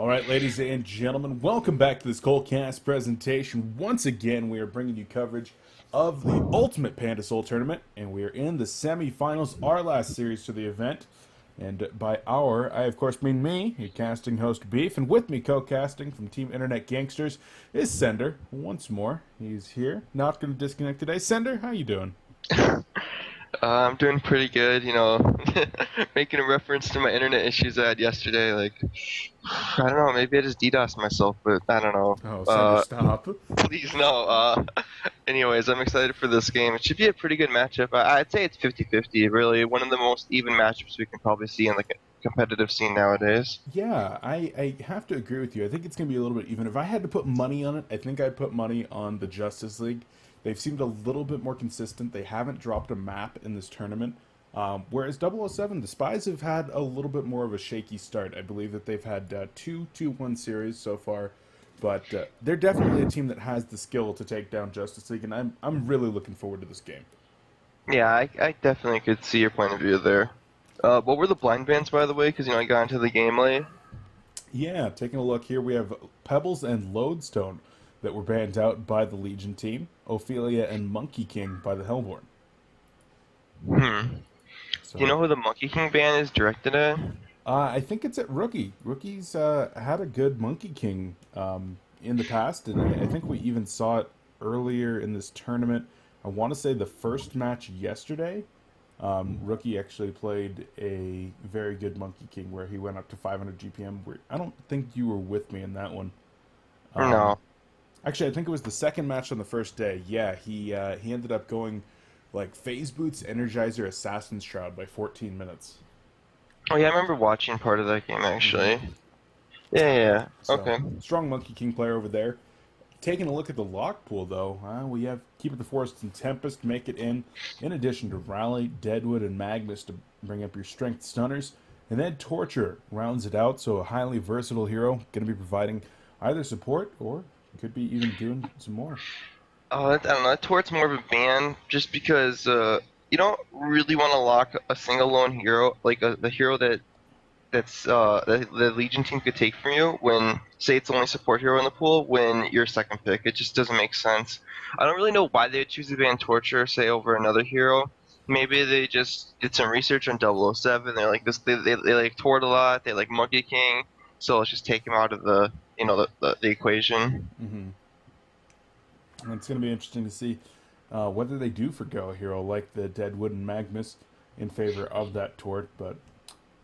All right, ladies and gentlemen, welcome back to this Coldcast presentation. Once again, we are bringing you coverage of the Ultimate Pandasoul tournament, and we are in the semifinals, our last series to the event. And by our, I of course mean me, your casting host Beef, and with me co-casting from Team Internet Gangsters is Sender. Once more, he's here, not going to disconnect today. Sender, how you doing? I'm doing pretty good, making a reference to my internet issues I had yesterday. I don't know, maybe I just DDoSed myself, but I don't know. Oh, Sender, stop. Please no. Anyways, I'm excited for this game. It should be a pretty good matchup. I'd say it's 50-50, really. One of the most even matchups we can probably see in the competitive scene nowadays. Yeah, I have to agree with you. I think it's going to be a little bit even. If I had to put money on it, I think I'd put money on the Justice League. They've seemed a little bit more consistent. They haven't dropped a map in this tournament. Whereas 007, the Spies have had a little bit more of a shaky start. I believe that they've had two 2-1 series so far. But they're definitely a team that has the skill to take down Justice League, and I'm really looking forward to this game. Yeah, I definitely could see your point of view there. What were the blind bans, by the way? Because, I got into the game late. Yeah, taking a look here, we have Pebbles and Lodestone that were banned out by the Legion team, Ophelia and Monkey King by the Hellborn. Hmm. Do you So know who the Monkey King ban is directed at? I think it's at Rookie. Rookie's had a good Monkey King in the past, and I think we even saw it earlier in this tournament. I want to say the first match yesterday, Rookie actually played a very good Monkey King where he went up to 500 GPM. I don't think you were with me in that one. Um, No. Actually, I think it was the second match on the first day. Yeah, he ended up going like Phase Boots, Energizer, Assassin's Shroud by 14 minutes. Oh yeah, I remember watching part of that game Hmm. actually. Yeah. So Okay. strong Monkey King player over there. Taking a look at the lock pool, though, we have Keep It the Forest and Tempest make it in addition to Rally, Deadwood, and Magnus to bring up your strength stunners. And then Torture rounds it out, so a highly versatile hero, going to be providing either support or could be even doing some more. I don't know. That Tort's more of a ban just because you don't really want to lock a single lone hero, like the hero the Legion team could take from you when, say, it's the only support hero in the pool when you're second pick. It just doesn't make sense. I don't really know why they would choose to ban Torture, say, over another hero. Maybe they just did some research on 007. They're like this. They like Tort a lot. They like Monkey King. So let's just take him out of the equation. Hmm. And it's going to be interesting to see whether they do forgo a hero like the Deadwood and Magnus in favor of that Tort, but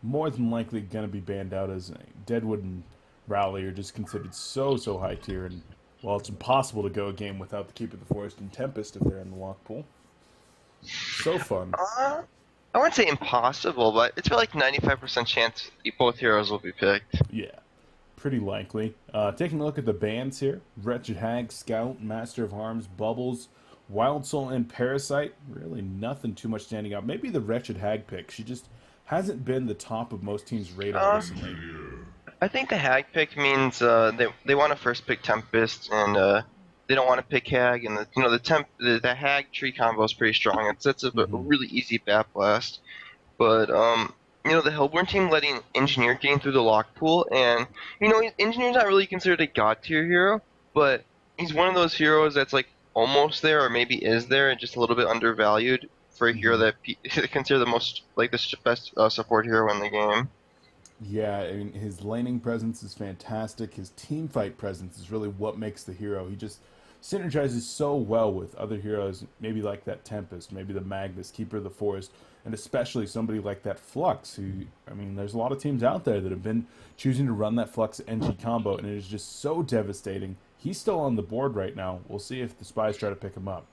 more than likely going to be banned out as Deadwood and Rowley are just considered so high tier, and well, it's impossible to go a game without the Keep of the Forest and Tempest if they're in the lock pool. So fun. Uh, I wouldn't say impossible, but it's like 95% chance both heroes will be picked. Yeah, pretty likely. Taking a look at the bands here: Wretched Hag, Scout, Master of Harms, Bubbles, Wild Soul, and Parasite. Really nothing too much standing out. Maybe the Wretched Hag pick. She just hasn't been the top of most teams' radar Uh, recently. I think the Hag pick means they want to first pick Tempest and they don't want to pick Hag, and the Hag tree combo is pretty strong. It sets up a Hmm. really easy bat blast. But the Hellborn team letting Engineer gain through the lock pool, and Engineer's not really considered a god tier hero, but he's one of those heroes that's like almost there, or maybe is there, and just a little bit undervalued for a hero Hmm. that considered the most like the best support hero in the game. Yeah, I mean, his laning presence is fantastic. His team fight presence is really what makes the hero. He just synergizes so well with other heroes, maybe like that Tempest, maybe the Magnus, Keeper of the Forest, and especially somebody like that Flux, who, I mean, there's a lot of teams out there that have been choosing to run that Flux NG combo, and it is just so devastating. He's still on the board right now. We'll see if the Spies try to pick him up.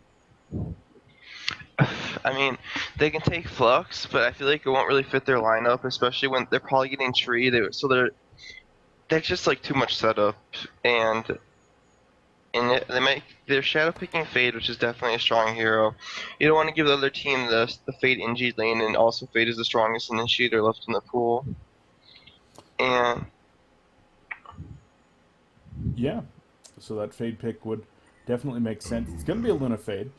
I mean, they can take Flux, but I feel like it won't really fit their lineup, especially when they're probably getting Tree. That's just like too much setup, and they make they're shadow picking Fade, which is definitely a strong hero. You don't want to give the other team the Fade NG lane, and also Fade is the strongest initiator left in the pool. And Yeah, so that Fade pick would definitely make sense. It's going to be a Luna Fade,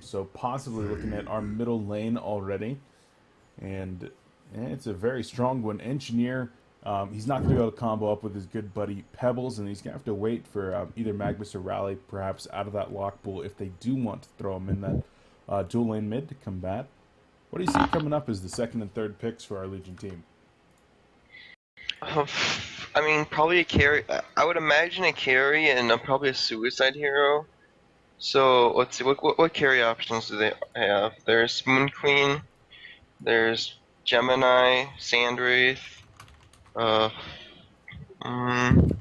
so possibly looking at our middle lane already. And it's a very strong one. Engineer He's not going to be able to combo up with his good buddy Pebbles, and he's going to have to wait for either Magnus or Rally, perhaps out of that lock pool, if they do want to throw him in that dual lane mid to combat. What do you see coming up as the second and third picks for our Legion team? Um, I mean, probably a carry. I would imagine a carry and probably a suicide hero. So let's see, what carry options do they have? There's Moon Queen, there's Gemini, Sandwraith, uh, mm,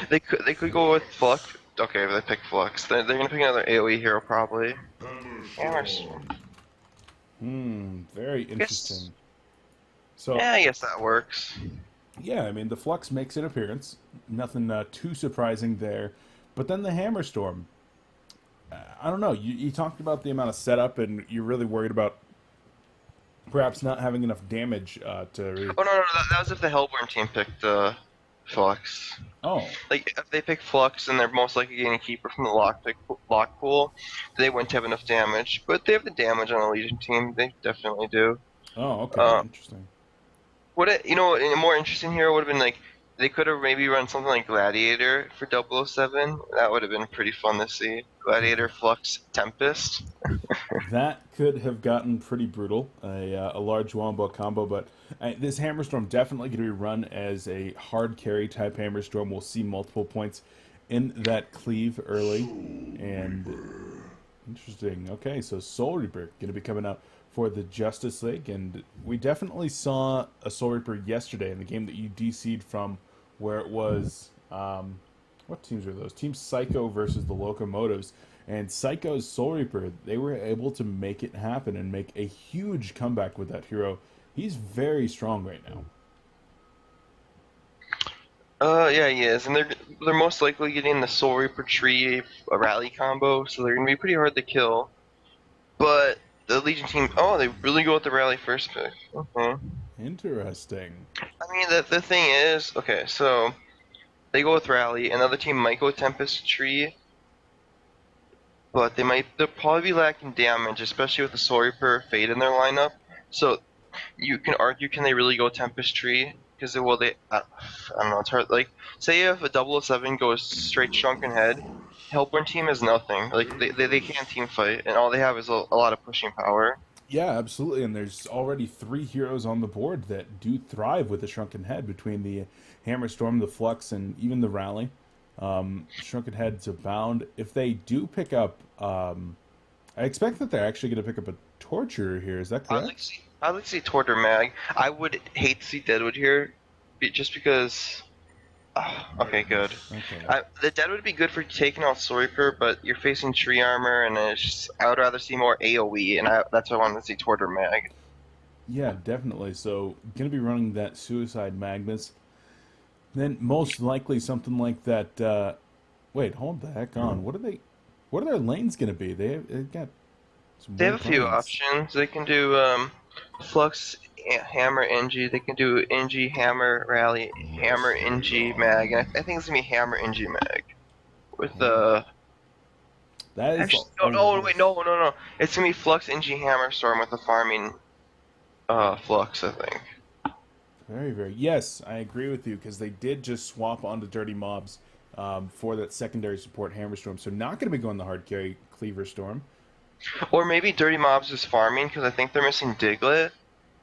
they could go with Flux. Okay, they pick Flux. They're gonna pick another AoE hero probably. Hammerstorm. Very interesting. So Yeah, I guess that works. yeah, I mean the Flux makes an appearance. Nothing too surprising there. But then the Hammerstorm. I don't know. You talked about the amount of setup, and you're really worried about perhaps not having enough damage to. Oh no, that was if the Hellborn team picked Flux. Oh, Like if they pick Flux and they're most likely getting a keeper from the lock pool, they wouldn't have enough damage. But they have the damage on the Legion team. They definitely do. oh, okay, interesting. A more interesting hero would have been like they could have maybe run something like Gladiator for 007. That would have been pretty fun to see. Gladiator, Flux, Tempest. That could have gotten pretty brutal, a large wombo combo, but this Hammerstorm definitely going to be run as a hard carry type Hammerstorm. We'll see multiple points in that cleave early, and interesting. Okay, so Soul Reaper going to be coming out for the Justice League, and we definitely saw a Soul Reaper yesterday in the game that you DC'd from, where it was what teams were those? Team Psycho versus the Locomotives. And Psycho's Soul Reaper, they were able to make it happen and make a huge comeback with that hero. He's very strong right now. Yeah, he is, and they're most likely getting the Soul Reaper tree a rally combo, so they're gonna be pretty hard to kill. But the Legion team, they really go with the rally first pick. Okay. Interesting. I mean, the thing is, okay, so they go with rally, another team might go with Tempest tree, but they'll probably be lacking damage, especially with the Soul Reaper Fade in their lineup. So you can argue, can they really go Tempest tree? Because I don't know, it's hard. Like, say if a 007 goes straight Shrunken Head, Hellborn team has nothing. Like they can't team fight, and all they have is a lot of pushing power. Yeah, absolutely. And there's already 3 heroes on the board that do thrive with the Shrunken Head between the Hammerstorm, the Flux, and even the Rally. Shrunken Heads abound. If they do pick up, I expect that they're actually going to pick up a Torturer here. Is that correct? I'd like to see Torture Mag. I would hate to see Deadwood here, just because. Okay, good. Okay. The Dead would be good for taking out Soul Reaper, but you're facing tree armor, and I would rather see more AoE, and that's why I wanted to see Torture Mag. Yeah, definitely. So, going to be running that Suicide Magnus. Then most likely something like that. Wait, hold the heck on. What are their lanes going to be? They've got some. They have a few lanes. options. They can do Flux, Hammer, NG. They can do NG, Hammer, Rally, Hammer, NG, Mag. And I think it's gonna be Hammer, NG, Mag. With the. That is. Actually, no. It's gonna be Flux, NG, Hammer, Storm with the farming. Flux, I think. Very, very. Yes, I agree with you because they did just swap onto Dirty Mobs for that secondary support Hammerstorm. So not going to be going the hard carry Cleaver Storm. Or maybe Dirty Mobs is farming because I think they're missing Diglett.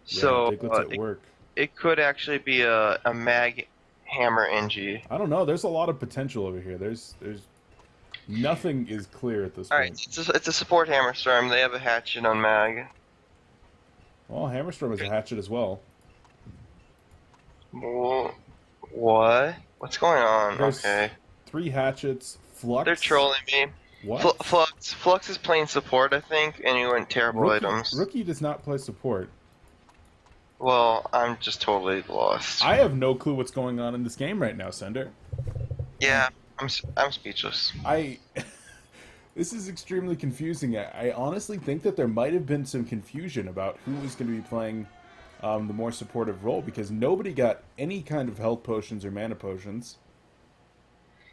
So yeah, Diglett's at work. It could actually be a Mag Hammer NG. I don't know. There's a lot of potential over here. There's nothing is clear at this point. Alright, it's a support Hammerstorm. They have a hatchet on Mag. Well, Hammerstorm is a hatchet as well. What? What's going on? There's Okay. 3 hatchets. Flux. They're trolling me. What? Flux is playing support, I think, and he went terrible items. Rookie does not play support. Well, I'm just totally lost. I have no clue what's going on in this game right now, Sender. Yeah, I'm speechless. This is extremely confusing. I honestly think that there might have been some confusion about who was going to be playing the more supportive role because nobody got any kind of health potions or mana potions.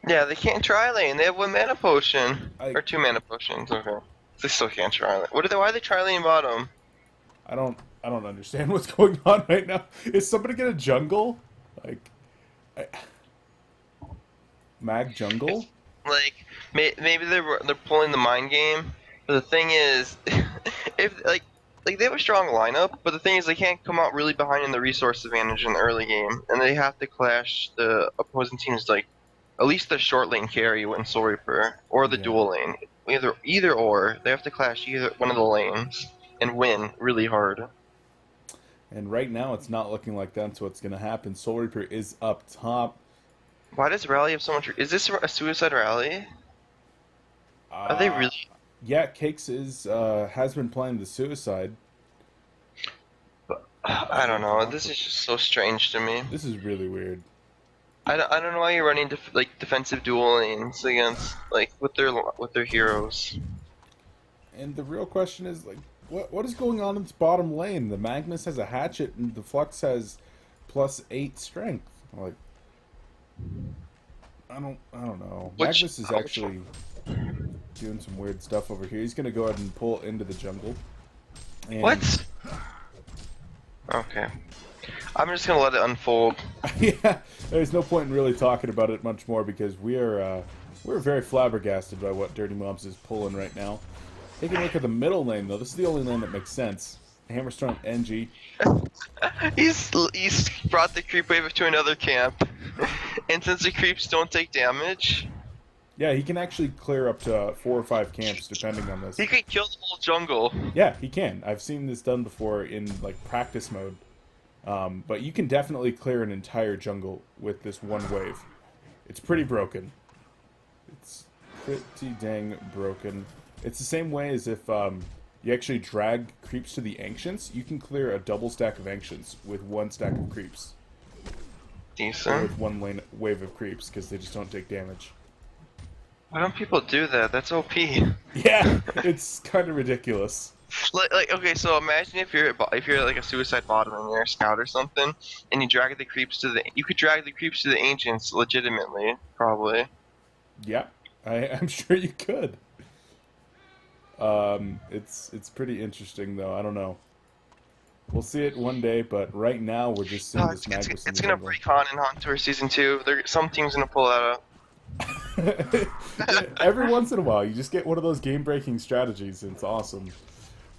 Yeah, they can't tri lane. They have 1 mana potion. Or 2 mana potions, okay. They still can't try. Why are they trialing bottom? I don't understand what's going on right now. Is somebody gonna jungle? Like, I, Mag jungle? It's like maybe they're pulling the mind game, but the thing is, if like they have a strong lineup, but the thing is they can't come out really behind in the resource advantage in the early game, and they have to clash the opposing teams like at least the short lane carry when Soul Reaper or the Yeah. dual lane, either or they have to clash either one of the lanes and win really hard. And right now, it's not looking like that's what's gonna happen. Soul Reaper is up top. Why does Rally have so much? Is this a suicide rally? Are they Uh, really? yeah, Cakes is has been playing the suicide. I don't know. This is just so strange to me. This is really weird. I don't know why you're running defensive dual lanes against with their heroes. And the real question is like, what is going on in this bottom lane? The Magnus has a hatchet, and the Flux has +8 strength. Like, I don't know. Magnus is actually doing some weird stuff over here. He's gonna go ahead and pull into the jungle. And What? Okay. I'm just gonna let it unfold. yeah, there's no point in really talking about it much more because we're very flabbergasted by what Dirty Mobs is pulling right now. Taking a look at the middle lane though, this is the only lane that makes sense. Hammerstorm NG. He's brought the creep wave to another camp, and since the creeps don't take damage, Yeah, he can actually clear up to 4 or 5 camps depending on this. he could kill the whole jungle. Yeah, he can. I've seen this done before in like practice mode. But you can definitely clear an entire jungle with this one wave. It's pretty broken. It's pretty dang broken. It's the same way as if you actually drag creeps to the Ancients. You can clear a double stack of Ancients with 1 stack of creeps. Or Decent. with 1 wave of creeps, because they just don't take damage. Why don't people do that? That's OP. Yeah, it's kind of ridiculous. Okay, so imagine if you're like a suicide bottom and you're a scout or something, and you drag the creeps you could drag the creeps to the ancients legitimately, probably. Yeah, I'm sure you could. It's pretty interesting though. I don't know. We'll see it one day, but right now we're just seeing this Magnus in It's the gonna jungle. break on in Haunt Tour Season 2. Some team's gonna pull that up. Every once in a while, you just get one of those game-breaking strategies, and it's awesome.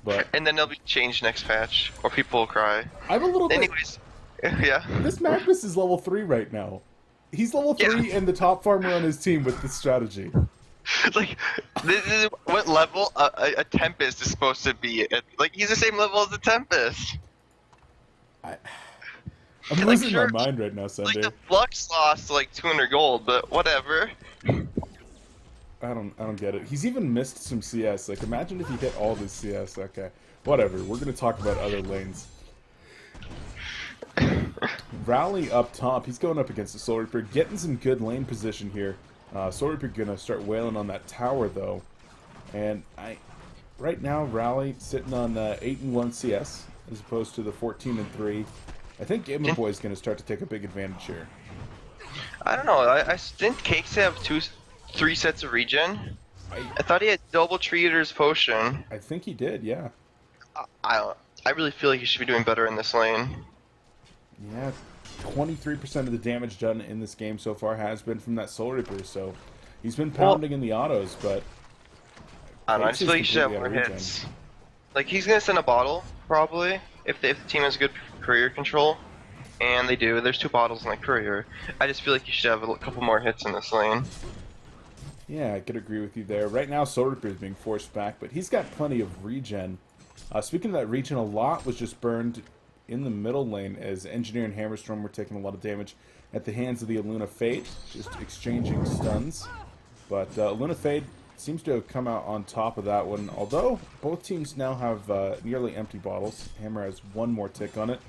But And then they'll be changed next patch, or people will cry. I'm a little bit. Anyways, yeah. This Magnus is level 3 right now. He's level 3 and the top farmer on his team with this strategy. Like, this is what level a Tempest is supposed to be. Like, he's the same level as the Tempest. I'm Like, losing sure, my mind right now, Like, Sunday. the Flux lost like 200 gold, but whatever. I don't get it. He's even missed some CS. Like, imagine if he hit all this CS. Okay, whatever. We're gonna talk about other lanes. Rally up top. He's going up against the Soul Reaper, getting some good lane position here. Soul Reaper gonna start wailing on that tower though, and right now Rally sitting on 8-1 CS as opposed to the 14-3. I think Game Boy is gonna start to take a big advantage here. I don't know. I didn't Cakes have 3 sets of regen. I thought he had double Treater's potion. I think he did, yeah. I really feel like he should be doing better in this lane. Yeah, 23% of the damage done in this game so far has been from that Soul Reaper, so he's been pounding in the autos, but I don't know. I Cakes just feel like he is should have completely more out of hits. Like, he's gonna send a bottle probably if the team has good courier control, and they do. There's 2 bottles in that courier. I just feel like you should have a couple more hits in this lane. Yeah, I could agree with you there. Right now, Soul Reaper is being forced back, but he's got plenty of regen. Speaking of that regen, a lot was just burned in the middle lane as Engineer and Hammerstorm were taking a lot of damage at the hands of the Aluna Fade, just exchanging stuns. But Aluna Fade seems to have come out on top of that one, although both teams now have nearly empty bottles. Hammer has 1 more tick on it.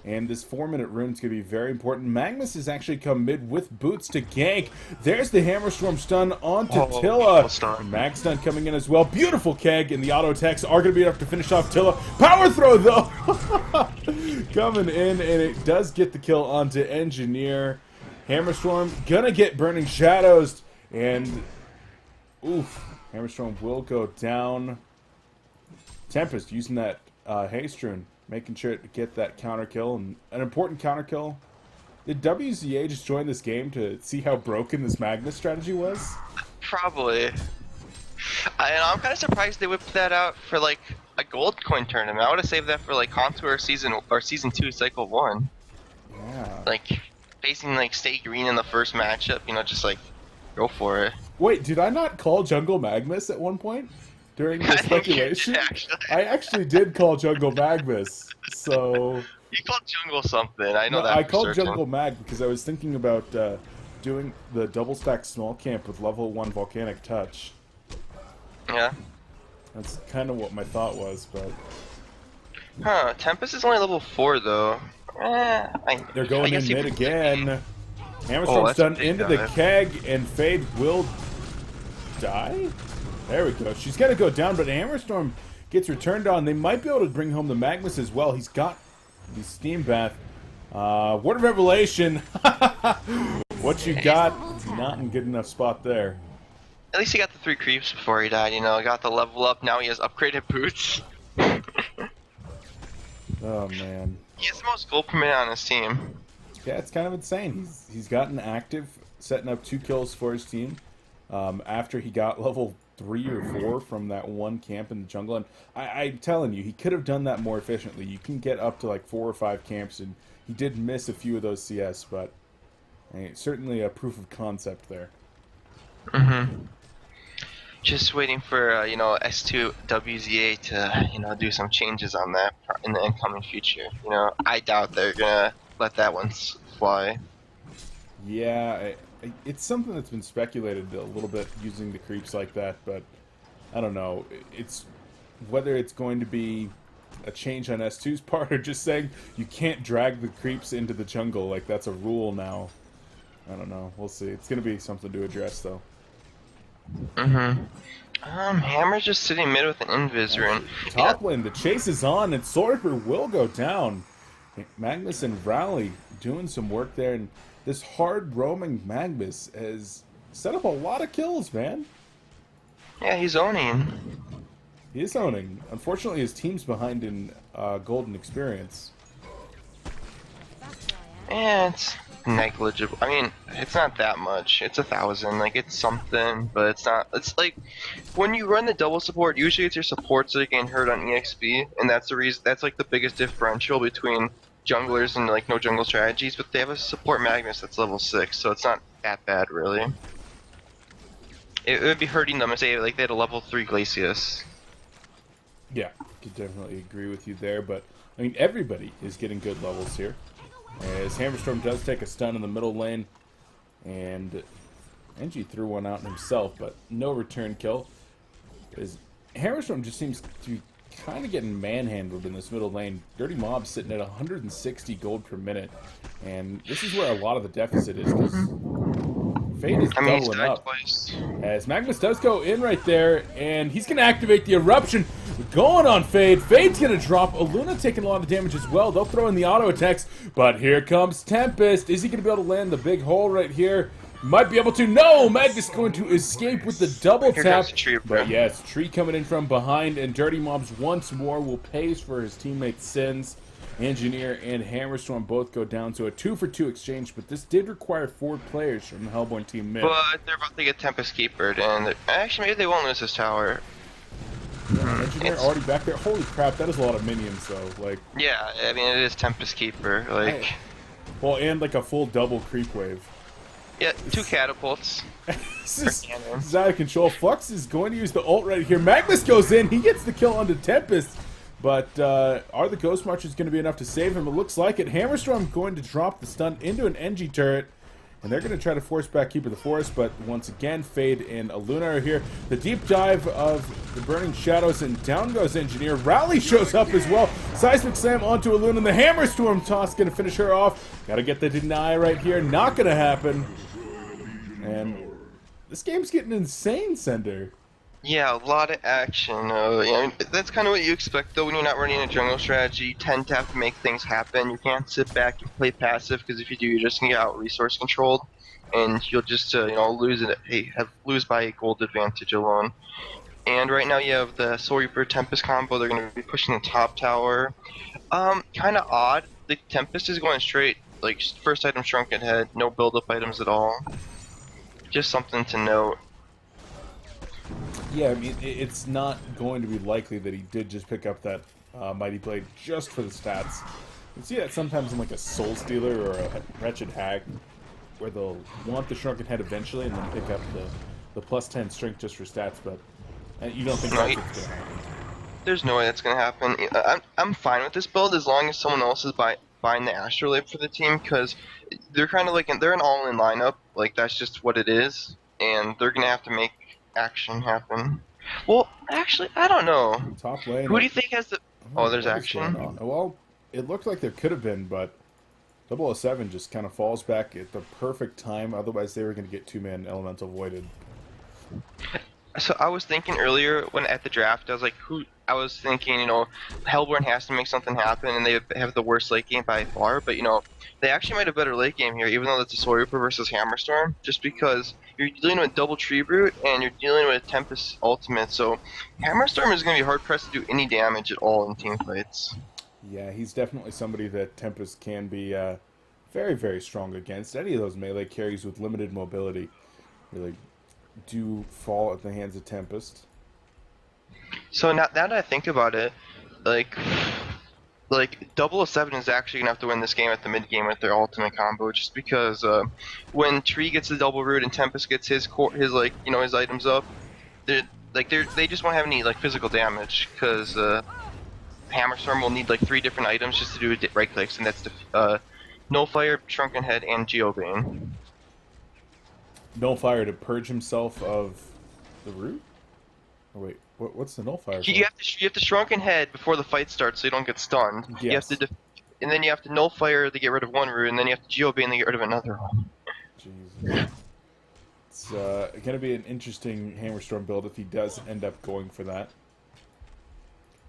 And this 4-minute rune is going to be very important. Magnus has actually come mid with boots to gank. There's the Hammerstorm stun onto Tilla. And Mag stun coming in as well. Beautiful keg, and the auto attacks are going to be enough to finish off Tilla. Power throw, though! Coming in, and it does get the kill onto Engineer. Hammerstorm gonna get Burning Shadows. And, oof, Hammerstorm will go down. Tempest using that haste rune, making sure to get that counter kill, and an important counter kill. Did WZA just join this game to see how broken this Magnus strategy was? Probably. I'm kind of surprised they whipped that out for like a gold coin tournament. I would have saved that for like Contour season 2, cycle 1. Yeah. Like facing like Stay Green in the first matchup, you know, just like go for it. Wait, did I not call Jungle Magnus at one point during the speculation? I actually did call Jungle Magnus. So you called Jungle something. I know no, that. I for called certain. Jungle Mag because I was thinking about doing the double stack small camp with level 1 volcanic touch. Yeah. That's kind of what my thought was, but Huh? Tempest is only level 4 though. they're going in mid again. Hammerstorm's that's a done big into the dive. keg, and Fade will die? There we go. She's got to go down, but Hammerstorm gets returned on. They might be able to bring home the Magnus as well. He's got the Steam Bath. Word of Revelation. What you got? Not in good enough spot there. At least he got the 3 creeps before he died. You know, got the level up. Now he has upgraded boots. Oh, man. He has the most gold per minute on his team. Yeah, it's kind of insane. He's gotten active, setting up 2 kills for his team after he got level 3 or 4 from that one camp in the jungle. And I'm telling you, he could have done that more efficiently. You can get up to like 4 or 5 camps, and he did miss a few of those CS, but certainly a proof of concept there. Just waiting for you know, S2 WZA to, you know, do some changes on that in the incoming future. You know, I doubt they're gonna let that one fly. Yeah, it's something that's been speculated a little bit using the creeps like that, but I don't know. It's whether it's going to be a change on S2's part or just saying you can't drag the creeps into the jungle, like that's a rule now. I don't know. We'll see. It's going to be something to address, though. Hammer's just sitting mid with an invis rune. Top lane, the chase is on, and Swordreaper will go down. Magnus and Rally doing some work there, and this hard roaming Magnus has set up a lot of kills, man. Yeah, he's owning. He is owning. Unfortunately, his team's behind in golden experience. Yeah, it's negligible. I mean, it's not that much. It's 1,000. Like, it's something, but it's not. It's like when you run the double support. Usually, it's your supports that are getting hurt on EXP, and that's the reason. That's like the biggest differential between junglers and like no jungle strategies. But they have a support Magnus that's level 6, so it's not that bad, really. It would be hurting them if they like they had a level 3 Glacius. Yeah, could definitely agree with you there, but I mean everybody is getting good levels here. As Hammerstorm does take a stun in the middle lane, and NG threw one out himself, but no return kill. As Hammerstorm just seems to be kind of getting manhandled in this middle lane. Dirty Mob sitting at 160 gold per minute, and this is where a lot of the deficit is, because Fade is doubling up. Twice. As Magnus does go in right there, and he's going to activate the Eruption. Going on Fade. Fade's going to drop. Aluna taking a lot of damage as well. They'll throw in the auto attacks, but here comes Tempest. Is he going to be able to land the big hole right here? Might be able to. No! Magnus going to escape with the double Here tap. comes the tree, But yes, Tree coming in from behind, and Dirty Mobs once more will pay for his teammate's sins. Engineer and Hammerstorm both go down to a 2-for-2 exchange, but this did require 4 players from the Hellborn team mid. But they're about to get Tempest Keepered, and actually maybe they won't lose this tower. Engineer already back there. Holy crap, that is a lot of minions though. Like, Yeah, I mean it is Tempest Keeper. Like, well, and like a full double creep wave. yeah, 2 catapults. This is out of control. Flux is going to use the ult right here. Magnus goes in. He gets the kill onto Tempest. But are the Ghost Marchers going to be enough to save him? It looks like it. Hammerstorm going to drop the stun into an NG turret. And they're going to try to force back Keeper of the Forest. But once again, Fade and Aluna are here. The deep dive of the Burning Shadows. And down goes Engineer. Rally shows up as well. Seismic Slam onto Aluna. And the Hammerstorm toss going to finish her off. Got to get the deny right here. Not going to happen. And this game's getting insane, Sender. Yeah, a lot of action. You know, that's kind of what you expect, though, when you're not running a jungle strategy. You tend to have to make things happen. You can't sit back and play passive, because if you do, you're just going to get out resource controlled, and you'll just, you know, lose by a gold advantage alone. And right now you have the Soul Reaper Tempest combo. They're going to be pushing the top tower. Kind of odd. The Tempest is going straight, like first item Shrunken Head, no build-up items at all. Just something to note. Yeah, I mean, it's not going to be likely that he did just pick up that Mighty Blade just for the stats. You see that sometimes in like a Soul Stealer or a Wretched Hag, where they'll want the Shrunken Head eventually and then pick up the plus 10 strength just for stats, but you don't think that's what's going to happen. There's no way that's going to happen. I'm fine with this build as long as someone else is buying the Astrolabe for the team, because they're kind of like, they're an all-in lineup. Like, that's just what it is, and they're going to have to make action happen. Well, actually, I don't know. Top lane. Who do you think has the... Oh, there's What is action. going on? Well, it looked like there could have been, but oo7 just kind of falls back at the perfect time. Otherwise, they were going to get two-man Elemental Voided. So I was thinking earlier when at the draft, I was thinking, Hellborn has to make something happen, and they have the worst late game by far. But they actually might have better late game here, even though it's a Soul Reaper versus Hammerstorm, just because you're dealing with double Tree Brute and you're dealing with Tempest Ultimate. So Hammerstorm is going to be hard pressed to do any damage at all in team fights. Yeah, he's definitely somebody that Tempest can be very, very strong against. Any of those melee carries with limited mobility really do fall at the hands of Tempest. So now that I think about it, like oo7 is actually gonna have to win this game at the mid game with their ultimate combo, just because when Tree gets the double root and Tempest gets his his items up, they just won't have any physical damage, because Hammerstorm will need 3 different items just to do right clicks, and that's the Nullfire, Shrunken Head, and Geobane. Nullfire to purge himself of the root? Oh wait, what's the Nullfire for? You have to Shrunken Head before the fight starts so you don't get stunned. Yes. You have to and then you have to Nullfire to get rid of one root, and then you have to Geobane to get rid of another one. Jesus. It's going to be an interesting Hammerstorm build if he does end up going for that.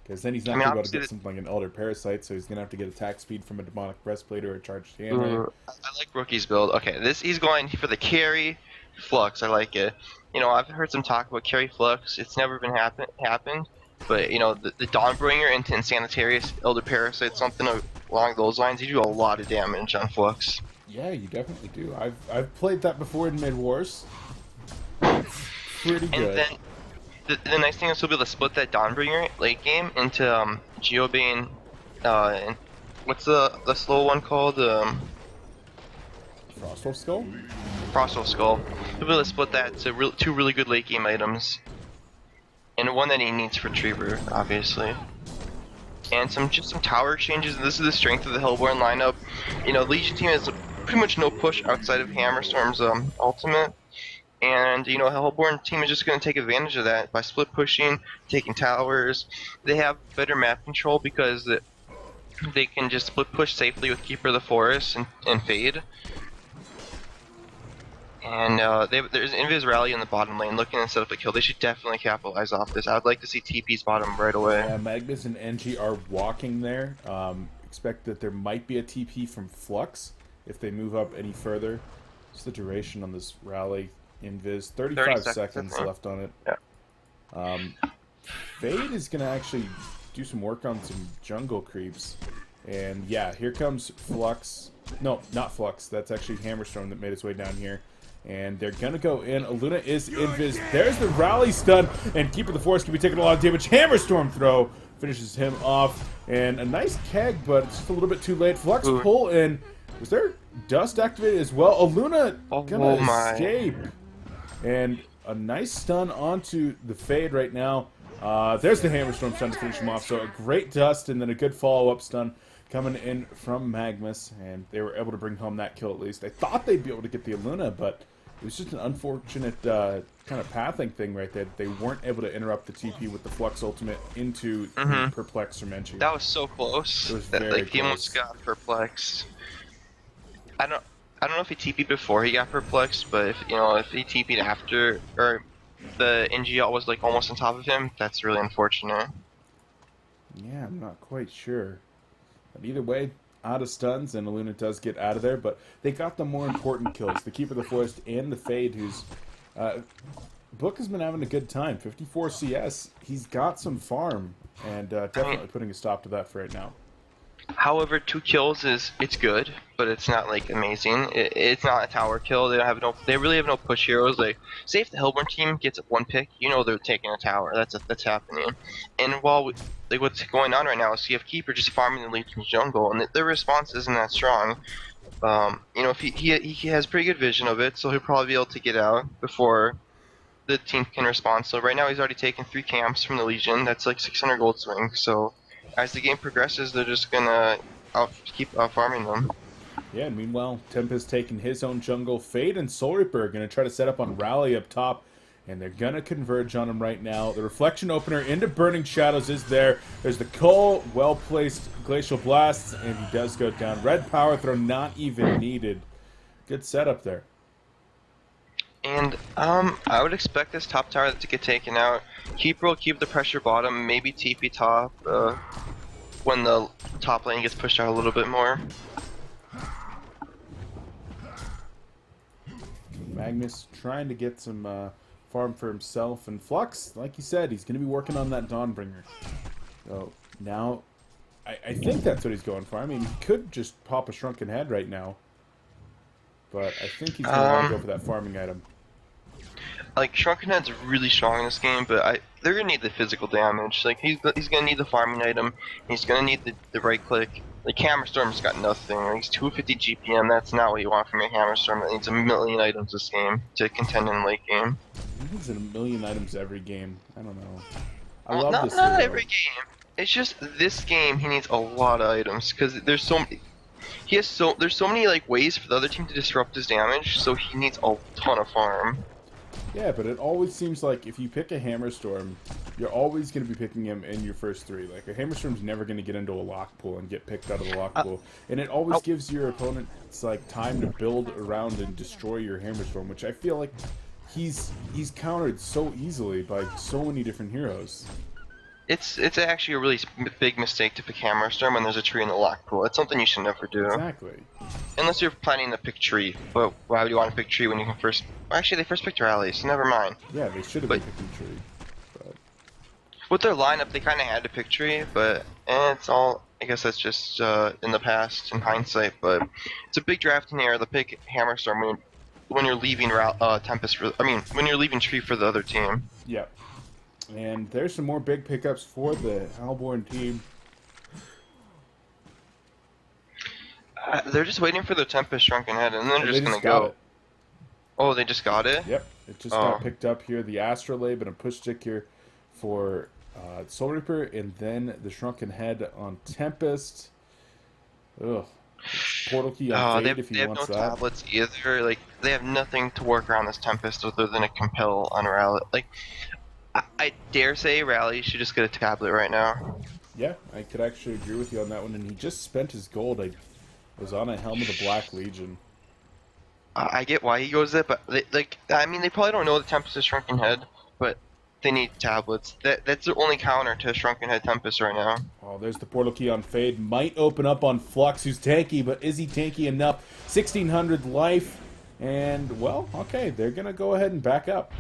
Because then he's not going to be able to get something like an Elder Parasite, so he's going to have to get attack speed from a Demonic Breastplate or a Charged Hammer. I like Rookie's build. Okay, he's going for the carry Flux. I like it. I've heard some talk about carry Flux. It's never been happened, but the Dawnbringer into Insanitarius, Elder Parasite, something along those lines, you do a lot of damage on Flux. Yeah, you definitely do. I've played that before in Mid Wars. Pretty good. And then the nice thing is we'll be able to split that Dawnbringer late game into Geobane, and what's the slow one called? Frostwolf Skull? Frostwolf Skull. We'll be able to split that to 2 really good late game items, and one that he needs for Tree Root, obviously. And just some tower exchanges. And this is the strength of the Hellborn lineup. Legion team has pretty much no push outside of Hammerstorm's ultimate. And Hellborn team is just going to take advantage of that by split pushing, taking towers. They have better map control because they can just split push safely with Keeper of the Forest and Fade. And there's Invis Rally in the bottom lane looking to set up a kill. They should definitely capitalize off this. I would like to see TP's bottom right away. Yeah, Magnus and NG are walking there. Expect that there might be a TP from Flux if they move up any further. What's the duration on this rally? Invis, 35 seconds left on it. Yeah. Fade is going to actually do some work on some jungle creeps. And yeah, here comes Flux. No, not Flux. That's actually Hammerstorm that made its way down here. And they're going to go in. Aluna is Invis. There's the rally stun. And Keeper of the Forest can be taking a lot of damage. Hammerstorm throw finishes him off. And a nice keg, but it's just a little bit too late. Flux pull in. Was there dust activated as well? Aluna gonna escape. And a nice stun onto the Fade right now. There's the Hammerstorm stun to finish him off. So a great dust and then a good follow-up stun coming in from Magnus. And they were able to bring home that kill at least. I thought they'd be able to get the Aluna, but it was just an unfortunate kind of pathing thing right there. They weren't able to interrupt the TP with the Flux ultimate into the Perplex from Enchi. That was so close. It was very he almost got perplexed. I don't know if he TP'd before he got perplexed, but if he TP'd after, or the NGL was almost on top of him, that's really unfortunate. Yeah, I'm not quite sure. But either way, out of stuns, and Aluna does get out of there, but they got the more important kills. The Keeper of the Forest and the Fade, who's Book has been having a good time. 54 CS. He's got some farm, and I definitely mean, putting a stop to that for right now. however, 2 kills it's good, but it's not like amazing. It's not a tower kill. They really have no push heroes. Like, say if the Hellborn team gets 1 pick, you know they're taking a tower. That's happening. And like what's going on right now is CF Keeper just farming the Legion's jungle, and their response isn't that strong. You know, if he has pretty good vision of it, so he'll probably be able to get out before the team can respond. So right now he's already taken 3 camps from the Legion. That's like 600 gold swing. So as the game progresses, they're just gonna keep farming them. Yeah, and meanwhile, Tempest taking his own jungle. Fade and Soul Reaper are going to try to set up on Rally up top, and they're going to converge on him right now. The Reflection Opener into Burning Shadows is there. There's the Cull, well-placed Glacial Blasts, and he does go down. Red Power Throw not even needed. Good setup there. And I would expect this top tower to get taken out. Keeper will keep the pressure bottom, maybe TP top when the top lane gets pushed out a little bit more. Magnus trying to get some farm for himself. And Flux, like you said, he's going to be working on that Dawnbringer. So now, I think that's what he's going for. I mean, he could just pop a Shrunken Head right now. But I think he's going to want to go for that farming item. Like, Shrunken Head's really strong in this game, but they're gonna need the physical damage. Like, he's gonna need the farming item. He's gonna need the right click. Like, Hammerstorm's got nothing. Like, he's 250 GPM. That's not what you want from your Hammerstorm. That needs a million items this game to contend in late game. He needs a million items every game. I don't know. I Well, love this. Not every game. It's just this game. He needs a lot of items because there's so many. There's so many like ways for the other team to disrupt his damage. So he needs a ton of farm. Yeah, but it always seems like if you pick a Hammerstorm, you're always going to be picking him in your first 3. Like, a Hammerstorm's never going to get into a lock pool and get picked out of the lock pool. And it always gives your opponent, like, time to build around and destroy your Hammerstorm, which I feel like he's countered so easily by so many different heroes. It's actually a really big mistake to pick Hammerstorm when there's a tree in the lock pool. It's something you should never do. Exactly. Unless you're planning to pick tree. But why would you want to pick tree when you can first... Well, actually, they first picked Rally, so never mind. Yeah, they should have been picking tree. But... with their lineup, they kind of had to pick tree, but it's all... I guess that's just in the past, in hindsight, but it's a big drafting error to pick Hammerstorm when you're leaving Tempest for... I mean, when you're leaving tree for the other team. Yeah. And there's some more big pickups for the Hellborn team. They're just waiting for the Tempest Shrunken Head, and then they're just gonna go. It. Oh, they just got it? Yep, it just got picked up here. The Astrolabe and a push stick here for Soul Reaper, and then the Shrunken Head on Tempest. Ugh. Portal key on Fade if he wants that. They have no tablets either. Like, they have nothing to work around this Tempest other than a compel on Rally. Like, I dare say Rally should just get a tablet right now. Yeah, I could actually agree with you on that one. And he just spent his gold. I was on a Helm of the Black Legion. I get why he goes there, but I mean, they probably don't know the Tempest is Shrunken Head, but they need tablets. That's the only counter to Shrunken Head Tempest right now. Oh, there's the portal key on Fade. Might open up on Flux, who's tanky, but is he tanky enough? 1600 life. And, well, okay, they're going to go ahead and back up.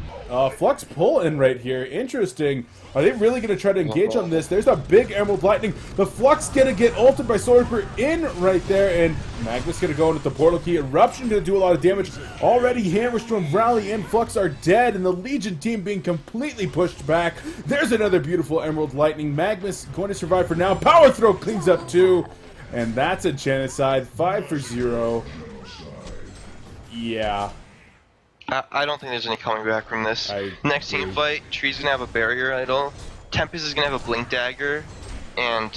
Flux pull in right here. Interesting. Are they really going to try to engage on this? There's a big Emerald Lightning. The Flux going to get ulted by Soul Reaper in right there. And Magnus going to go into the portal key. Eruption going to do a lot of damage. Already Hammerstorm, Rally, and Flux are dead. And the Legion team being completely pushed back. There's another beautiful Emerald Lightning. Magnus going to survive for now. Power Throw cleans up too. And that's a genocide. 5 for 0. Yeah. I don't think there's any coming back from this. Next team fight, Tree's gonna have a barrier idol, Tempest is gonna have a blink dagger, and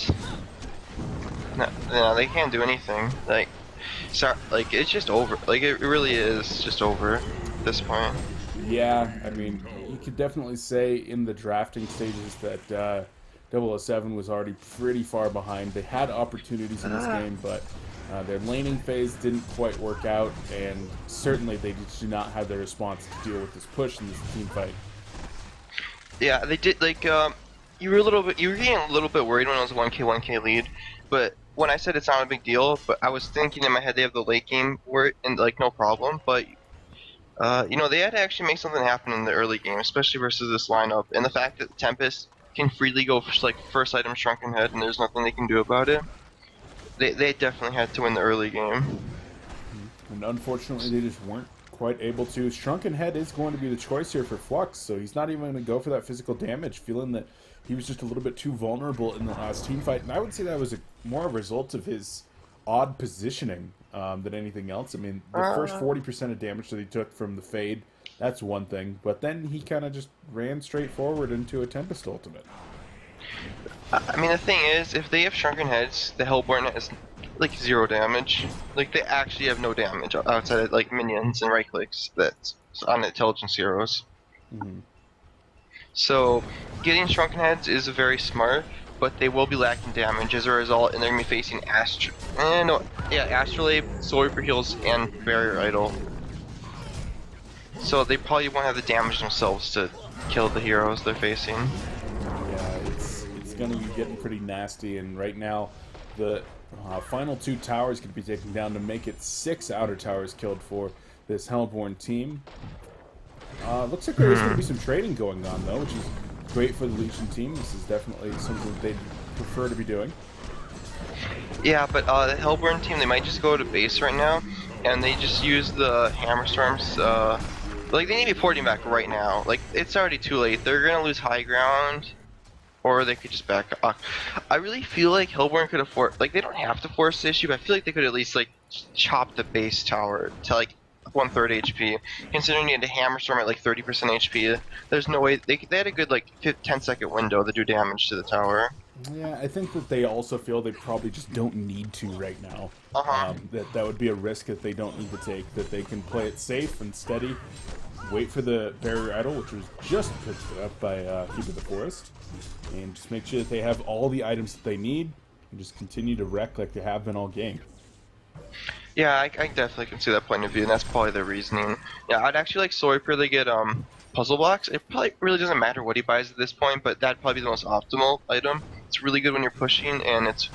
no, they can't do anything. Like, it's just over. Like, it really is just over at this point. Yeah, I mean, you could definitely say in the drafting stages that oo7 was already pretty far behind. They had opportunities in this game, but their laning phase didn't quite work out, and certainly they just do not have the response to deal with this push in this team fight. Yeah, they did. Like, you were getting a little bit worried when it was a 1k lead, but when I said it's not a big deal, but I was thinking in my head they have the late game where and like no problem, but You know, they had to actually make something happen in the early game, especially versus this lineup, and the fact that Tempest can freely go for like first item Shrunken Head, and there's nothing they can do about it. They definitely had to win the early game. And unfortunately, they just weren't quite able to. Shrunken Head is going to be the choice here for Flux, so he's not even going to go for that physical damage, feeling that he was just a little bit too vulnerable in the last team fight. And I would say that was more a result of his odd positioning than anything else. I mean, the first 40% of damage that he took from the Fade, that's one thing. But then he kind of just ran straight forward into a Tempest ultimate. I mean, the thing is, if they have Shrunken Heads, the Hellborn has like 0 damage. Like, they actually have no damage outside of like minions and right clicks that's on intelligence heroes. Mm-hmm. So, getting Shrunken Heads is very smart, but they will be lacking damage as a result, and they're going to be facing Astrolabe, Soul Reaper heals, and Barrier Idol. So they probably won't have the damage themselves to kill the heroes they're facing. Yeah, it's going to be getting pretty nasty, and right now the final 2 towers could be taken down to make it 6 outer towers killed for this Hellborn team. Looks like there is going to be some trading going on, though, which is great for the Legion team. This is definitely something they'd prefer to be doing. Yeah, but the Hellborn team, they might just go to base right now, and they just use the Hammer Storms. Like, they need to be porting back right now. Like, it's already too late. They're going to lose high ground, or they could just back up. I really feel like Hellborn could afford, like, they don't have to force the issue, but I feel like they could at least, like, chop the base tower to, like, 1/3 HP. Considering you had a Hammer Storm at, like, 30% HP, there's no way, they had a good, like, 10-second window to do damage to the tower. Yeah, I think that they also feel they probably just don't need to right now. That would be a risk that they don't need to take. That they can play it safe and steady, wait for the Barrier Idol, which was just picked up by Keeper of the Forest, and just make sure that they have all the items that they need, and just continue to wreck like they have been all game. Yeah, I definitely can see that point of view, and that's probably the reasoning. Yeah, I'd actually like Soul Reaper to get puzzle blocks. It probably really doesn't matter what he buys at this point, but that'd probably be the most optimal item. It's really good when you're pushing, and it's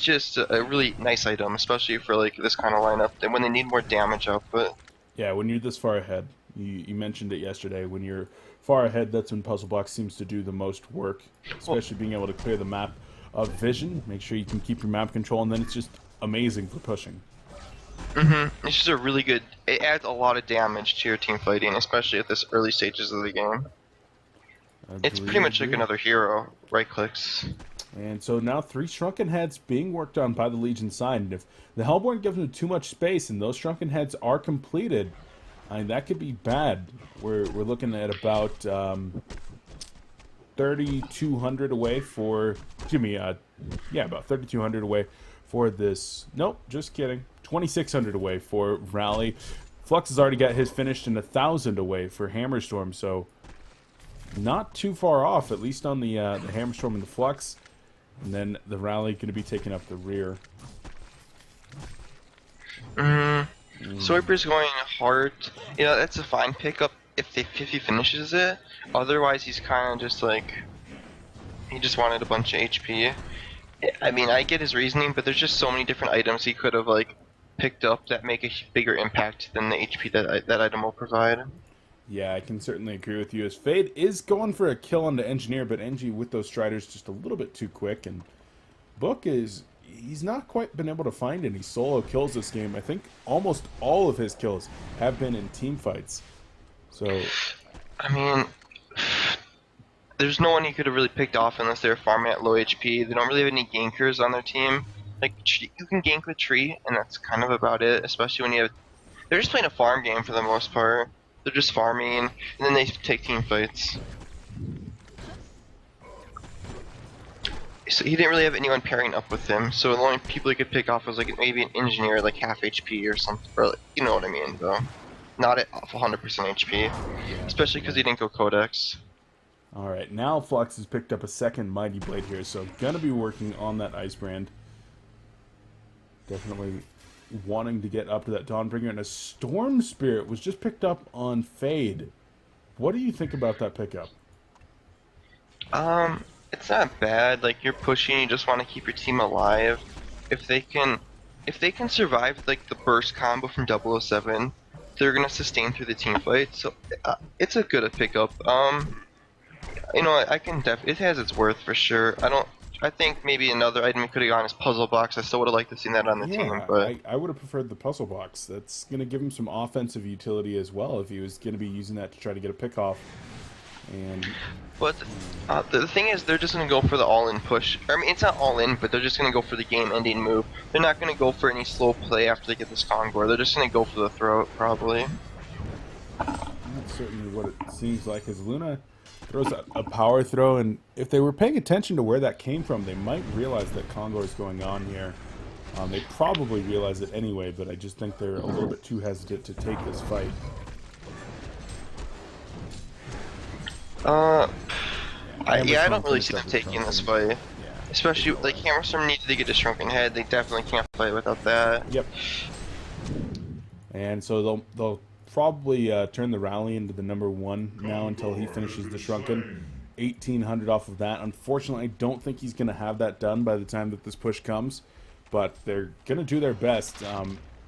just a really nice item, especially for like this kind of lineup. And when they need more damage output. Yeah, when you're this far ahead, you mentioned it yesterday. When you're far ahead, that's when puzzle blocks seems to do the most work, especially being able to clear the map of vision. Make sure you can keep your map control, and then it's just amazing for pushing. It's just a really good. It adds a lot of damage to your team fighting, especially at this early stages of the game. It's pretty much like another hero. Right clicks. And so now 3 Shrunken Heads being worked on by the Legion side. And if the Hellborn gives them too much space and those Shrunken Heads are completed, I mean, that could be bad. We're looking at about 3,200 away for. Excuse me. Yeah, about 3,200 away for this. Nope, just kidding. 2,600 away for Rally. Flux has already got his finished, and 1,000 away for Hammerstorm. So not too far off, at least on the Hammerstorm and the Flux. And then the Rally going to be taking up the rear. Soul Reaper's going hard. You know, that's a fine pickup if he finishes it. Otherwise, he's kind of just like, he just wanted a bunch of HP. I mean, I get his reasoning, but there's just so many different items he could have like picked up that make a bigger impact than the HP that item will provide. Yeah, I can certainly agree with you. As Fade is going for a kill on the Engineer, but Engie with those Striders just a little bit too quick. And Book he's not quite been able to find any solo kills this game. I think almost all of his kills have been in team fights. So, I mean, there's no one he could have really picked off unless they were farming at low HP. They don't really have any gankers on their team. Like, you can gank with Tree, and that's kind of about it, especially when you have. They're just playing a farm game for the most part. They're just farming, and then they take team fights. So he didn't really have anyone pairing up with him, so the only people he could pick off was like maybe an engineer, like half HP or something, or like, you know what I mean, though. Not at 100% HP, especially because he didn't go Codex. Alright, now Flux has picked up a second Mighty Blade here, so gonna be working on that Ice Brand. Definitely wanting to get up to that Dawnbringer, and a Storm Spirit was just picked up on Fade. What do you think about that pickup? It's not bad. Like, you're pushing, you just want to keep your team alive. If they can survive like the burst combo from 007, they're gonna sustain through the team fight. So it's a good pickup. You know, I can it has its worth for sure. I think maybe another item we could have gone is puzzle box. I still would have liked to see that on the team, Yeah, but I would have preferred the puzzle box. That's going to give him some offensive utility as well if he was going to be using that to try to get a pick off. And but the thing is, they're just gonna go for the all-in push. I mean, it's not all-in, but they're just gonna go for the game-ending move. They're not gonna go for any slow play after they get this Kongor. They're just gonna go for the throw, probably. that's certainly what it seems like as Luna throws a power throw, and if they were paying attention to where that came from, they might realize that Kongor is going on here. They probably realize it anyway, but I just think they're a little bit too hesitant to take this fight. I don't really see them taking this fight. Yeah, Especially, like, Hammerstorm needed to get a Shrunken Head. They definitely can't fight without that. Yep. And so they'll probably turn the rally into the #1 now until he finishes the Shrunken. 1,800 off of that. Unfortunately, I don't think he's going to have that done by the time that this push comes. But they're going to do their best.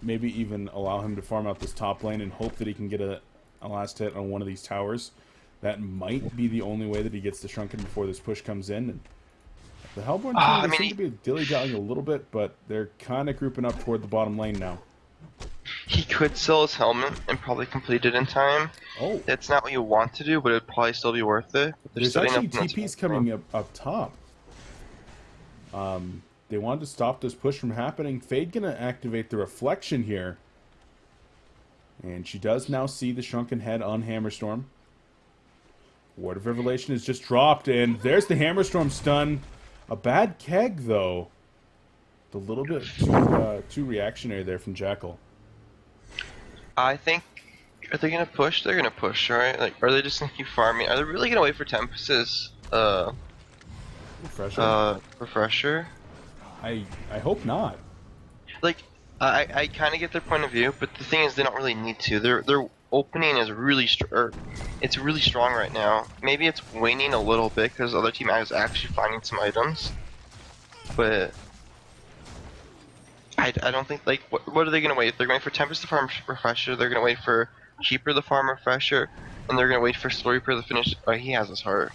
Maybe even allow him to farm out this top lane and hope that he can get a last hit on one of these towers. That might be the only way that he gets the Shrunken before this push comes in. And the Hellborn team seem to be dilly-dallying a little bit, but they're kind of grouping up toward the bottom lane now. He could sell his helmet and probably complete it in time. Oh. That's not what you want to do, but it'd probably still be worth it. There's actually TPs coming up top. They wanted to stop this push from happening. Fade gonna activate the reflection here. And she does now see the Shrunken Head on Hammerstorm. Word of Revelation is just dropped, and there's the Hammerstorm stun. A bad keg, though. A little bit too reactionary there from Jackal. I think, are they gonna push? They're gonna push, right? Like, are they just gonna keep farming? Are they really gonna wait for Tempest's refresher? I hope not. Like, I kind of get their point of view, but the thing is, they don't really need to. Their opening is really it's really strong right now. Maybe it's waning a little bit because the other team is actually finding some items, but I don't think, like, what are they gonna wait? They're going for Tempest to farm refresher. They're gonna wait for Keeper the farm refresher, and they're gonna wait for Storyper to finish. Oh, he has his heart.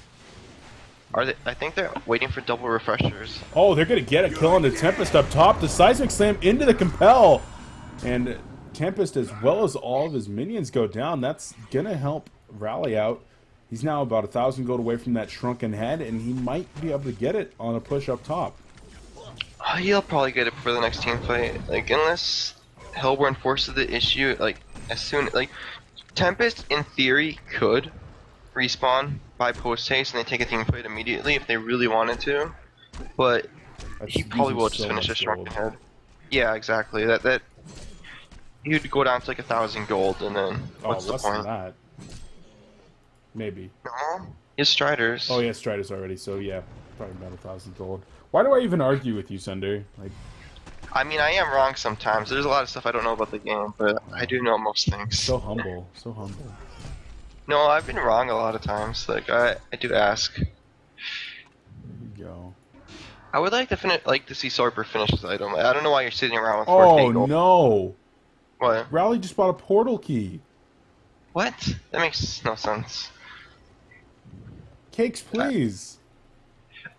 Are they? I think they're waiting for double refreshers. Oh, they're gonna get a kill on the Tempest up top. The Seismic Slam into the Compel, and Tempest, as well as all of his minions, go down. That's gonna help rally out. He's now about 1,000 gold away from that Shrunken Head, and he might be able to get it on a push up top. He'll probably get it for the next team fight. Like, unless Hellborn forces the issue, like, as soon, like, Tempest in theory could respawn by post haste and they take a team fight immediately if they really wanted to, but he probably will just finish a Shrunken Head. Yeah, exactly. That he would go down to like 1,000 gold, and then what's the point? That? Maybe. No, his Striders. Oh yeah, Striders already. So yeah, probably about 1,000 gold. Why do I even argue with you, Sunder? Like, I mean, I am wrong sometimes. There's a lot of stuff I don't know about the game, but I do know most things. So humble, so humble. No, I've been wrong a lot of times. Like, I do ask. There you go. I would like to see Sorper finish his item. I don't know why you're sitting around with 14 gold. Oh no! What? Rally just bought a portal key. What? That makes no sense. Cakes, please.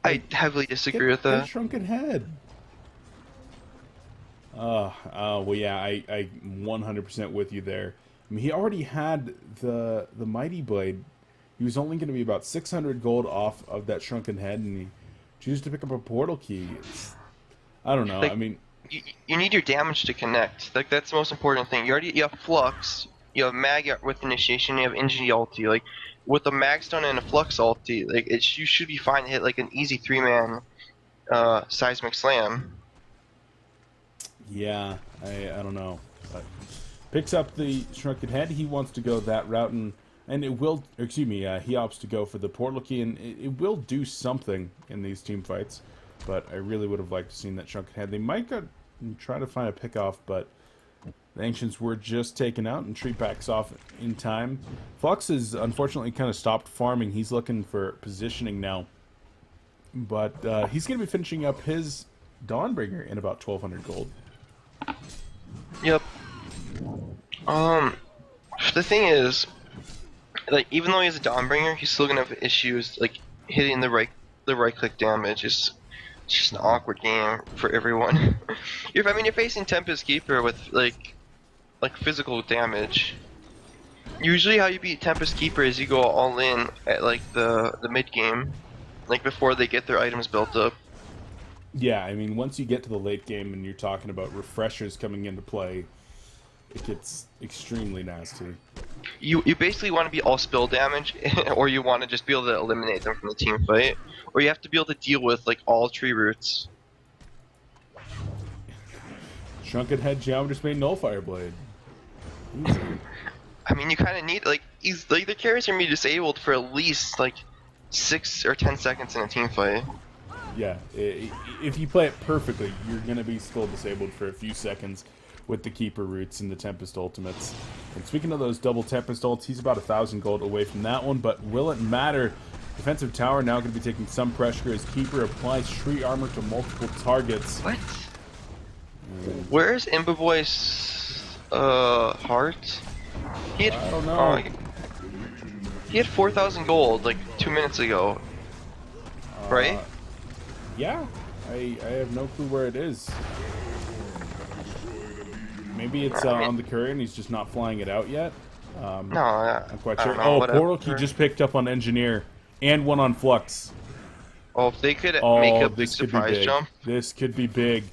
I heavily disagree with that. Shrunken Head. Well, yeah, I 100% with you there. I mean, he already had the Mighty Blade. He was only going to be about 600 gold off of that Shrunken Head, and he chooses to pick up a portal key. I don't know. Like, I mean, you need your damage to connect. Like, that's the most important thing. You have Flux, you have Mag with Initiation, you have Engie ulti. Like, with a Mag Stun and a Flux ulti, like, you should be fine to hit like an easy 3-man Seismic Slam. yeah, I don't know. But picks up the Shrunken Head. He wants to go that route, and it will. Excuse me. He opts to go for the portal key, and it will do something in these team fights. But I really would have liked to seen that Shrunken Head. They might go and try to find a pickoff, but the Ancients were just taken out, and Tree backs off in time. Flux has unfortunately kind of stopped farming. He's looking for positioning now. But he's going to be finishing up his Dawnbringer in about 1,200 gold. Yep. the thing is, like, even though he's a Dawnbringer, he's still gonna have issues like hitting the right click damage. It's just an awkward game for everyone. You're facing Tempest Keeper with like physical damage. Usually, how you beat Tempest Keeper is you go all in at like the mid game, like before they get their items built up. Yeah, I mean, once you get to the late game and you're talking about refreshers coming into play, it gets extremely nasty. You basically want to be all spill damage, or you want to just be able to eliminate them from the team fight, or you have to be able to deal with like all tree roots. Shrunken Head Geometer's made Nullfire Blade. Easy. I mean, you kind of need the carries are gonna be disabled for at least like 6 or 10 seconds in a team fight. Yeah, if you play it perfectly, you're going to be still disabled for a few seconds with the Keeper Roots and the Tempest Ultimates. And speaking of those double Tempest Ults, he's about 1,000 gold away from that one, but will it matter? Defensive Tower now going to be taking some pressure as Keeper applies Tree Armor to multiple targets. What? Where's Imbaboy's heart? I don't know. He had 4,000 gold like 2 minutes ago, right? Yeah, I have no clue where it is. Maybe it's on the courier and he's just not flying it out yet. No, I'm quite sure. Know, oh, Portal Key just picked up on Engineer and one on Flux. Oh, if they could make a big surprise jump. This could be big.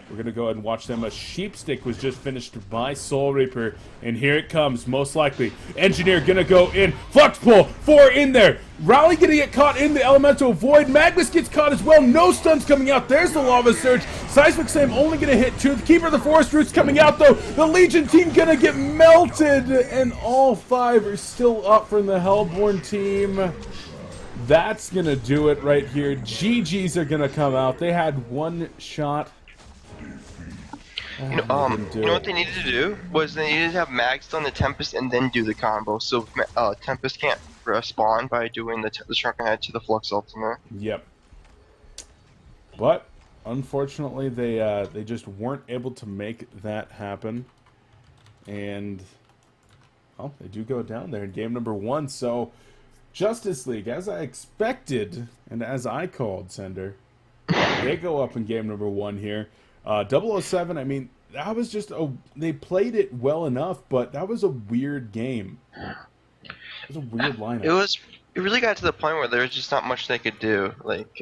We're going to go ahead and watch them. A Sheepstick was just finished by Soul Reaper. And here it comes, most likely. Engineer going to go in. Flux Pull. 4 in there. Rally going to get caught in the Elemental Void. Magnus gets caught as well. No stuns coming out. There's the Lava Surge. Seismic Slam only going to hit 2. The Keeper of the Forest Roots coming out, though. The Legion team going to get melted. And all 5 are still up from the Hellborn team. That's going to do it right here. GGs are going to come out. They had one shot. You know what they needed to do was they needed to have Mags on the Tempest and then do the combo, so Tempest can't respawn by doing the Shrunken Head to the Flux Ultimate. Yep. But unfortunately, they just weren't able to make that happen, and well, they do go down there in game number 1. So Justice League, as I expected and as I called, Sender, they go up in game number 1 here. 007, I mean, that was just they played it well enough, but that was a weird game. It was a weird lineup. It really got to the point where there was just not much they could do. Like,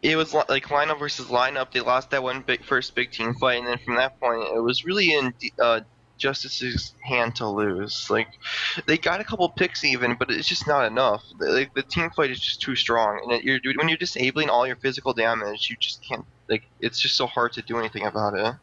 it was like lineup versus lineup. They lost that first big team fight, and then from that point, it was really in Justice's hand to lose. Like, they got a couple picks even, but it's just not enough. Like, the team fight is just too strong, and when you're disabling all your physical damage, you just can't. Like, it's just so hard to do anything about it.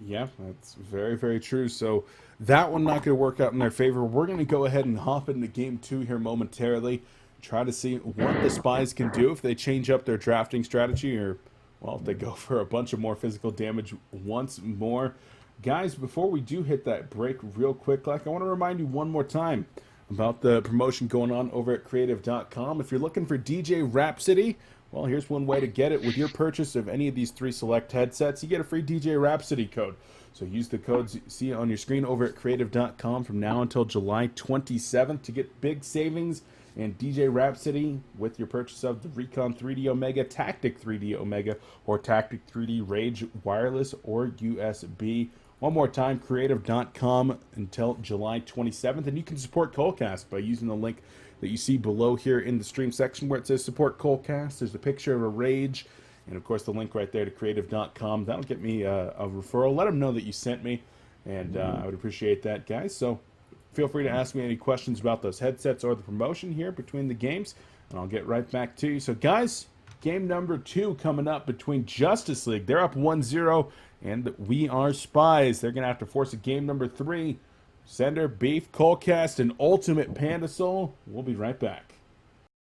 Yeah, that's very, very true. So that one not going to work out in their favor. We're going to go ahead and hop into game 2 here momentarily. Try to see what the Spies can do if they change up their drafting strategy, or, well, if they go for a bunch of more physical damage once more. Guys, before we do hit that break real quick, I want to remind you one more time about the promotion going on over at creative.com. If you're looking for DJ Rhapsody, well, here's one way to get it. With your purchase of any of these 3 select headsets, you get a free DJ Rhapsody code. So use the codes you see on your screen over at creative.com from now until July 27th to get big savings and DJ Rhapsody with your purchase of the Recon 3D Omega, Tactic 3D Omega, or Tactic 3D Rage Wireless or USB. One more time, creative.com until July 27th. And you can support Colecast by using the link that you see below here in the stream section where it says support Colecast. There's a picture of a Rage, and of course the link right there to creative.com. That'll get me a referral. Let them know that you sent me, and I would appreciate that, guys. So feel free to ask me any questions about those headsets or the promotion here between the games, and I'll get right back to you. So, guys, game number 2 coming up between Justice League. They're up 1-0, and we are Spies. They're going to have to force a game number 3. Sender, Beef, Colecast, and Ultimate Pandasoul. We'll be right back.